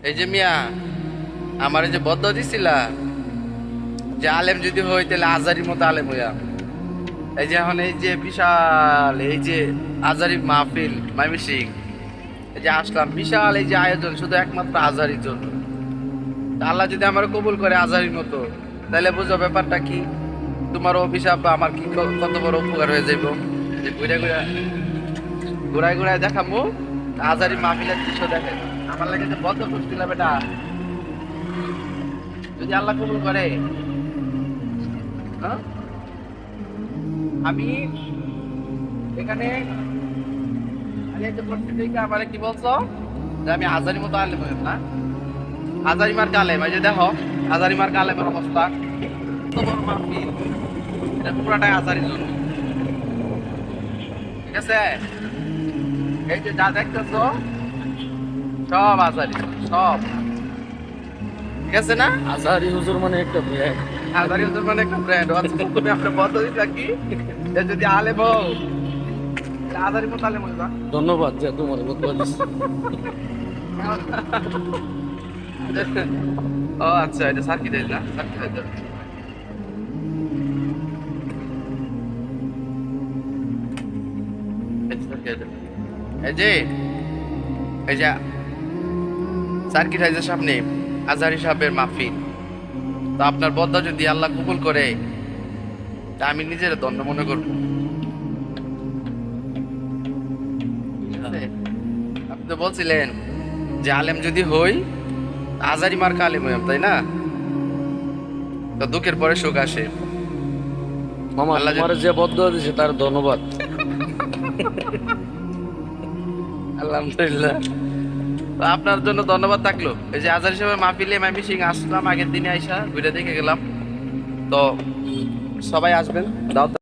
এই যে মিয়া, আমার এই যে বদ্ধ দিছিলা যে আলেম যদি হই তাহলে আজারির মতো আলেম হইয়া। এই যে এখন এই যে বিশাল এই যে আজারি মাহফিল মাইমিসিং, এই যে আসলাম বিশাল এই যে আয়োজন শুধু একমাত্র আজারির জন্য। তা আল্লাহ যদি আমার কবুল করে আজারির মতো, তাহলে বুঝো ব্যাপারটা কি, তোমার অভিশাপ বা আমার কি কত বড় উপকার হয়ে যাইব। যে ঘুরে ঘুরে ঘুরায় ঘুরায় দেখাবো আজারি মাহফিলের দৃশ্য দেখেন। আমার লাগে যে বদ্ধ করছিলাম এটা, যদি আল্লাহ কবুল করে, হ্যাঁ? আমি এখানে আমার কি বলছো যে আমি আজারি মতো আলেম হইব না? আজারি মার কালেম, এই যে দেখো আজারি মার কালেমের অবস্থা, কত বড় মাহফিল, এটা পুরাটাই আজারির জন্য। ঠিক আছে, এই যে যা দেখতেছো সব আজারি, সব। ঠিক আছে না? আজহারি হুজুর মানে একটা ব্র্যান্ড। আজারি ওদের মানে একটা ব্র্যান্ড। তুমি আপনার পদ্ধতি থাকি যে যদি আলেম হও তাহলে আজারি মতো আলেম হইবা। ধন্যবাদ যে তোমার বদলা দিচ্ছি। ও আচ্ছা, এটা সার্কিট না, সার্কিট। এই যে এই যে সার্কিট হাইজের সামনে আজহারি সাহেবের মাহফিল, তো আপনার বদলা যদি আল্লাহ কবুল করে, তা আমি নিজের দণ্ড মনে করব। আপনি তো বলছিলেন যে আলেম যদি হই আজারি মার্কা আলেম হইম, তাই না? তো দুঃখের পরে সুখ আসে। মামা আল্লাহ তোমার যে বদলা দিছে তার ধন্যবাদ। আলহামদুলিল্লাহ। তো আপনার জন্য ধন্যবাদ থাকলো। এই যে আজারি সাহেবের মাহফিলে মাইমি সিং আসলাম, আগের দিনে আইসা ঘুরে দেখে গেলাম। তো সবাই আসবেন, দাও।